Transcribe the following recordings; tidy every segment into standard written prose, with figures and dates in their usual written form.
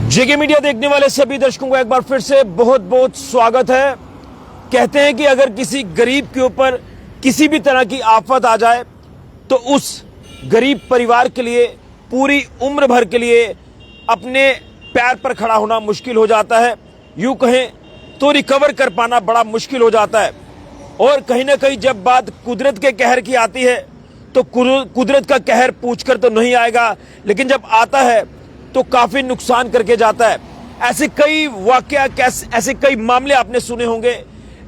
जेके media देखने वाले सभी दर्शकों को एक बार फिर से बहुत बहुत स्वागत है। कहते हैं कि अगर किसी गरीब के ऊपर किसी भी तरह की आफत आ जाए तो उस गरीब परिवार के लिए पूरी उम्र भर के लिए अपने पैर पर खड़ा होना मुश्किल हो जाता है। यूं कहें तो रिकवर कर पाना बड़ा मुश्किल हो जाता है। और कहीं ना कहीं जब बात कुदरत के कहर की आती है तो कुदरत का कहर पूछकर तो नहीं आएगा, लेकिन जब आता है तो काफी नुकसान करके जाता है। ऐसे कई वाकया, ऐसे कई मामले आपने सुने होंगे,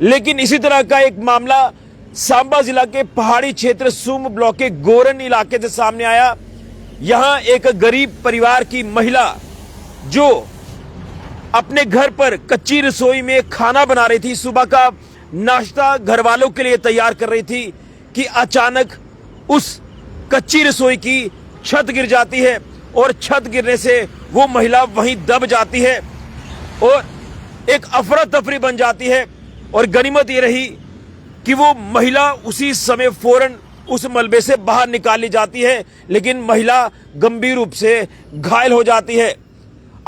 लेकिन इसी तरह का एक मामला सांबा जिला के पहाड़ी क्षेत्र सूम ब्लॉक के गोरन इलाके से सामने आया। यहां एक गरीब परिवार की महिला जो अपने घर पर कच्ची रसोई में खाना बना रही थी, सुबह का नाश्ता घर वालों के लिए तैयार कर रही थी कि अचानक उस कच्ची रसोई की छत गिर जाती है और छत गिरने से वो महिला वहीं दब जाती है और एक अफरा तफरी बन जाती है। और गनीमत ये रही कि वो महिला उसी समय फौरन उस मलबे से बाहर निकाली जाती है, लेकिन महिला गंभीर रूप से घायल हो जाती है।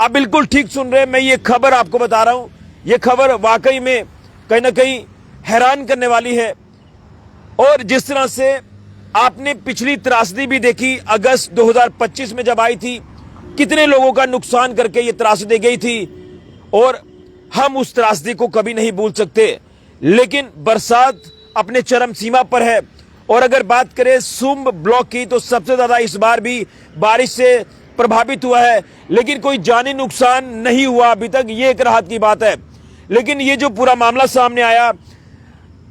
आप बिल्कुल ठीक सुन रहे हैं, मैं ये खबर आपको बता रहा हूं। ये खबर वाकई में कहीं ना कहीं हैरान करने वाली है। और जिस तरह से आपने पिछली त्रासदी भी देखी, अगस्त 2025 में जब आई थी, कितने लोगों का नुकसान करके ये त्रासदी गई थी और हम उस त्रासदी को कभी नहीं भूल सकते। लेकिन बरसात अपने चरम सीमा पर है। और अगर बात करें सूम ब्लॉक की तो सबसे ज्यादा इस बार भी बारिश से प्रभावित हुआ है, लेकिन कोई जानी नुकसान नहीं हुआ अभी तक। ये एक राहत की बात है। लेकिन ये जो पूरा मामला सामने आया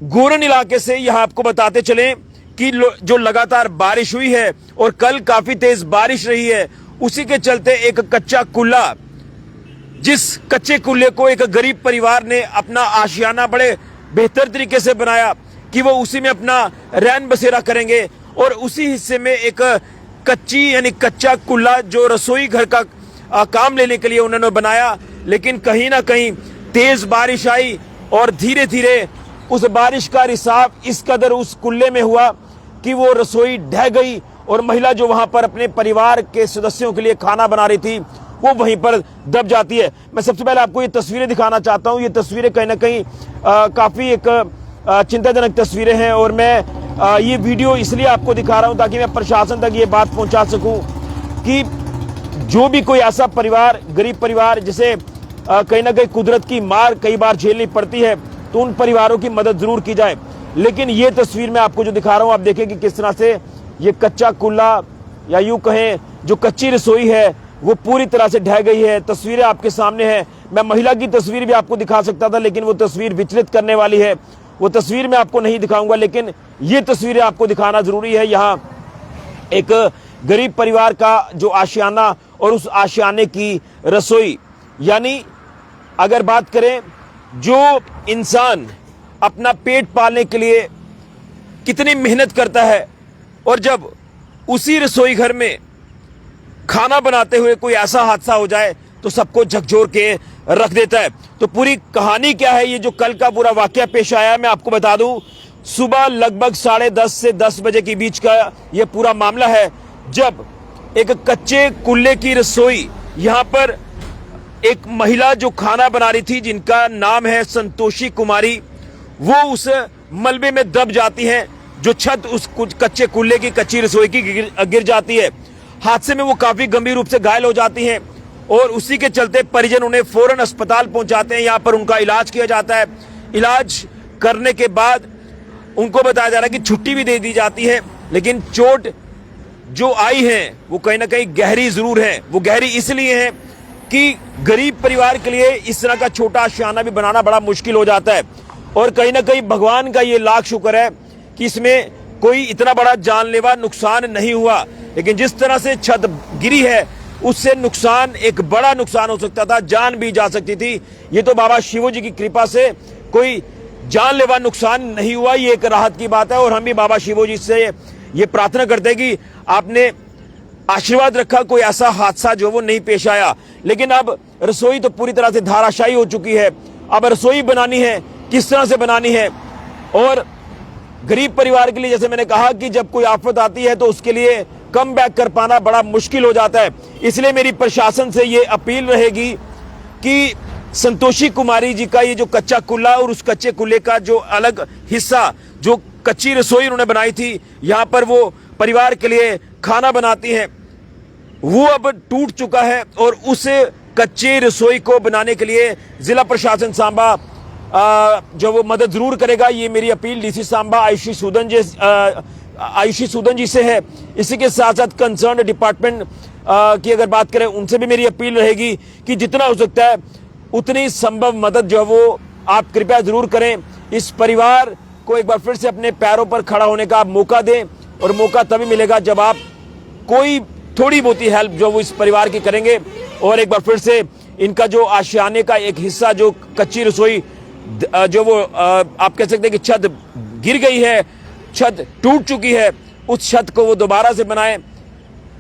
गोरन इलाके से, यहां आपको बताते चलें कि जो लगातार बारिश हुई है और कल काफी तेज बारिश रही है, उसी के चलते एक कच्चा कुल्ला, जिस कच्चे कुल्ले को एक गरीब परिवार ने अपना आशियाना बड़े बेहतर तरीके से बनाया कि वो उसी में अपना रैन बसेरा करेंगे, और उसी हिस्से में एक कच्ची यानी कच्चा कुल्ला जो रसोई घर का काम लेने के लिए उन्होंने बनाया। लेकिन कहीं ना कहीं तेज बारिश आई और धीरे धीरे उस बारिश का रिसाव इस कदर उस कुल्ले में हुआ कि वो रसोई ढह गई और महिला जो वहां पर अपने परिवार के सदस्यों के लिए खाना बना रही थी वो वहीं पर दब जाती है। मैं सबसे पहले आपको ये तस्वीरें दिखाना चाहता हूं। ये तस्वीरें कहीं ना कहीं काफी एक चिंताजनक तस्वीरें हैं, और मैं ये वीडियो इसलिए आपको दिखा रहा हूं ताकि मैं प्रशासन तक ये बात पहुंचा सकूं कि जो भी कोई ऐसा परिवार, गरीब परिवार, जिसे कहीं ना कहीं कुदरत की मार कई बार झेलनी पड़ती है, तो उन परिवारों की मदद जरूर की जाए। लेकिन ये तस्वीर मैं आपको जो दिखा रहा हूं, आप देखें कि किस तरह से ये कच्चा कुल्ला या यूं कहें जो कच्ची रसोई है वो पूरी तरह से ढह गई है। तस्वीरें आपके सामने हैं। मैं महिला की तस्वीर भी आपको दिखा सकता था, लेकिन वो तस्वीर विचलित करने वाली है, वो तस्वीर मैं आपको नहीं दिखाऊंगा। लेकिन ये तस्वीरें आपको दिखाना जरूरी है। यहाँ एक गरीब परिवार का जो आशियाना और उस आशियाने की रसोई, यानी अगर बात करें जो इंसान अपना पेट पालने के लिए कितनी मेहनत करता है, और जब उसी रसोई घर में खाना बनाते हुए कोई ऐसा हादसा हो जाए तो सबको झकझोर के रख देता है। तो पूरी कहानी क्या है, ये जो कल का पूरा वाकया पेश आया, मैं आपको बता दूं। सुबह लगभग 10:30 से 10 बजे के बीच का ये पूरा मामला है, जब एक कच्चे कुल्ले की रसोई, यहां पर एक महिला जो खाना बना रही थी जिनका नाम है संतोषी कुमारी, वो उस मलबे में दब जाती हैं। जो छत उस कच्चे कुल्ले की कच्ची रसोई की गिर जाती है। हादसे में वो काफी गंभीर रूप से घायल हो जाती हैं और उसी के चलते परिजन उन्हें फौरन अस्पताल पहुंचाते हैं। यहाँ पर उनका इलाज किया जाता है। इलाज करने के बाद उनको बताया जा रहा है कि छुट्टी भी दे दी जाती है, लेकिन चोट जो आई है वो कहीं ना कहीं गहरी जरूर है। वो गहरी इसलिए है कि गरीब परिवार के लिए इस तरह का छोटा आशियाना भी बनाना बड़ा मुश्किल हो जाता है। और कहीं ना कहीं भगवान का ये लाख शुक्र है कि इसमें कोई इतना बड़ा जानलेवा नुकसान नहीं हुआ। लेकिन जिस तरह से छत गिरी है उससे नुकसान, एक बड़ा नुकसान हो सकता था, जान भी जा सकती थी। ये तो बाबा शिवो जी की कृपा से कोई जानलेवा नुकसान नहीं हुआ, ये एक राहत की बात है। और हम भी बाबा शिवो जी से ये प्रार्थना करते हैं कि आपने आशीर्वाद रखा, कोई ऐसा हादसा जो वो नहीं पेश आया। लेकिन अब रसोई तो पूरी तरह से धाराशायी हो चुकी है। अब रसोई बनानी है, किस तरह से बनानी है। और गरीब परिवार के लिए, जैसे मैंने कहा कि जब कोई आफत आती है तो उसके लिए कम बैक कर पाना बड़ा मुश्किल हो जाता है। इसलिए मेरी प्रशासन से ये अपील रहेगी कि संतोषी कुमारी जी का ये जो कच्चा कुल्ला और उस कच्चे कुल्ले का जो अलग हिस्सा, जो कच्ची रसोई उन्होंने बनाई थी, यहां पर वो परिवार के लिए खाना बनाती हैं, वो अब टूट चुका है। और उस कच्चे रसोई को बनाने के लिए जिला प्रशासन सांबा जो वो मदद जरूर करेगा। ये मेरी अपील डीसी सांबा आयुषी सूदन जी से है। इसी के साथ साथ कंसर्न डिपार्टमेंट की अगर बात करें, उनसे भी मेरी अपील रहेगी कि जितना हो सकता है उतनी संभव मदद जो है वो आप कृपया जरूर करें। इस परिवार को एक बार फिर से अपने पैरों पर खड़ा होने का आप मौका दें, और मौका तभी मिलेगा जब आप कोई थोड़ी बहुत ही हेल्प जो वो इस परिवार की करेंगे। और एक बार फिर से इनका जो आशियाने का एक हिस्सा, जो कच्ची रसोई जो वो आप कह सकते हैं कि छत गिर गई है, छत टूट चुकी है, उस छत को वो दोबारा से बनाएं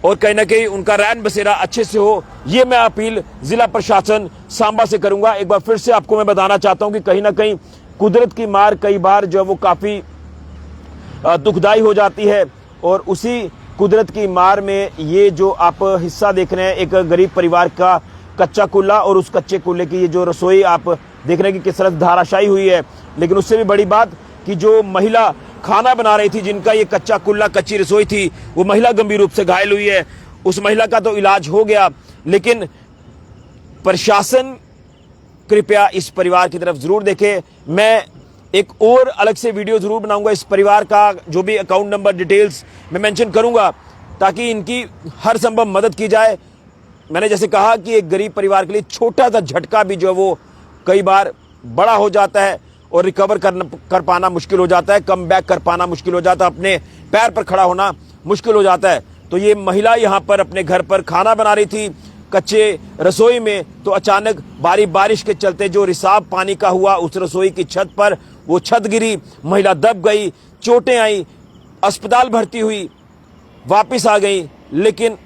और कहीं ना कहीं उनका रैन बसेरा अच्छे से हो। ये मैं अपील जिला प्रशासन सांबा से करूंगा। एक बार फिर से आपको मैं बताना चाहता हूं कि कहीं ना कहीं कुदरत की मार कई बार जो है वो काफी दुखदाई हो जाती है, और उसी कुदरत की मार में ये जो आप हिस्सा देख रहे हैं, एक गरीब परिवार का कच्चा कुल्ला और उस कच्चे कुल्ले की ये जो रसोई आप देख रहे हैं कि किस तरह धाराशायी हुई है। लेकिन उससे भी बड़ी बात कि जो महिला खाना बना रही थी, जिनका ये कच्चा कुल्ला, कच्ची रसोई थी, वो महिला गंभीर रूप से घायल हुई है। उस महिला का तो इलाज हो गया, लेकिन प्रशासन कृपया इस परिवार की तरफ जरूर देखे। मैं एक और अलग से वीडियो जरूर बनाऊंगा, इस परिवार का जो भी अकाउंट नंबर डिटेल्स मैं मेंशन करूंगा, ताकि इनकी हर संभव मदद की जाए। मैंने जैसे कहा कि एक गरीब परिवार के लिए छोटा सा झटका भी जो है वो कई बार बड़ा हो जाता है, और रिकवर कर पाना मुश्किल हो जाता है, कम बैक कर पाना मुश्किल हो जाता है, अपने पैर पर खड़ा होना मुश्किल हो जाता है। तो ये महिला यहाँ पर अपने घर पर खाना बना रही थी कच्चे रसोई में, तो अचानक बारिश के चलते जो रिसाव पानी का हुआ उस रसोई की छत पर, वो छत गिरी, महिला दब गई, चोटें आई, अस्पताल भर्ती हुई, वापिस आ गई, लेकिन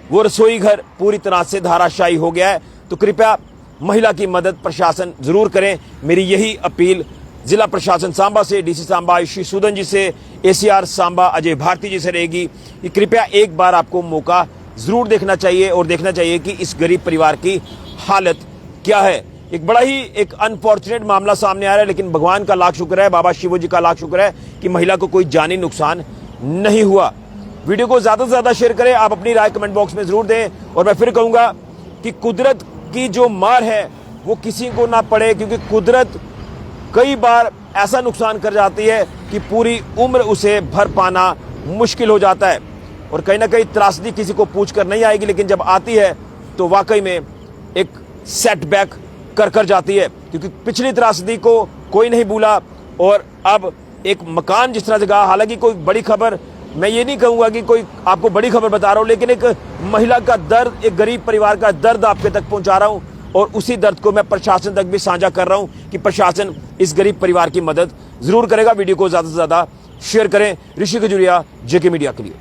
वो रसोई घर पूरी तरह से धाराशायी हो गया है। तो कृपया महिला की मदद प्रशासन जरूर करें। मेरी यही अपील जिला प्रशासन सांबा से, डीसी सांबा आयुषी सूदन जी से, एसीआर सांबा अजय भारती जी से रहेगी कि कृपया एक बार आपको मौका जरूर देखना चाहिए, और देखना चाहिए कि इस गरीब परिवार की हालत क्या है। एक बड़ा ही एक अनफॉर्चुनेट मामला सामने आ रहा है, लेकिन भगवान का लाख शुक्र है, बाबा शिव जी का लाख शुक्र है कि महिला को कोई जानी नुकसान नहीं हुआ। वीडियो को ज्यादा से ज्यादा शेयर करें, आप अपनी राय कमेंट बॉक्स में जरूर दें। और मैं फिर कहूंगा कि कुदरत की जो मार है वो किसी को ना पड़े, क्योंकि कुदरत कई बार ऐसा नुकसान कर जाती है कि पूरी उम्र उसे भर पाना मुश्किल हो जाता है। और कहीं ना कहीं त्रासदी किसी को पूछ कर नहीं आएगी, लेकिन जब आती है तो वाकई में एक सेटबैक कर जाती है, क्योंकि पिछली त्रासदी को कोई नहीं भूला। और अब एक मकान जिस तरह से गया, हालांकि कोई बड़ी खबर मैं ये नहीं कहूंगा कि कोई आपको बड़ी खबर बता रहा हूं, लेकिन एक महिला का दर्द, एक गरीब परिवार का दर्द आपके तक पहुंचा रहा हूं, और उसी दर्द को मैं प्रशासन तक भी साझा कर रहा हूं कि प्रशासन इस गरीब परिवार की मदद जरूर करेगा। वीडियो को ज्यादा से ज्यादा शेयर करें। ऋषि खजुरिया, जेके मीडिया के लिए।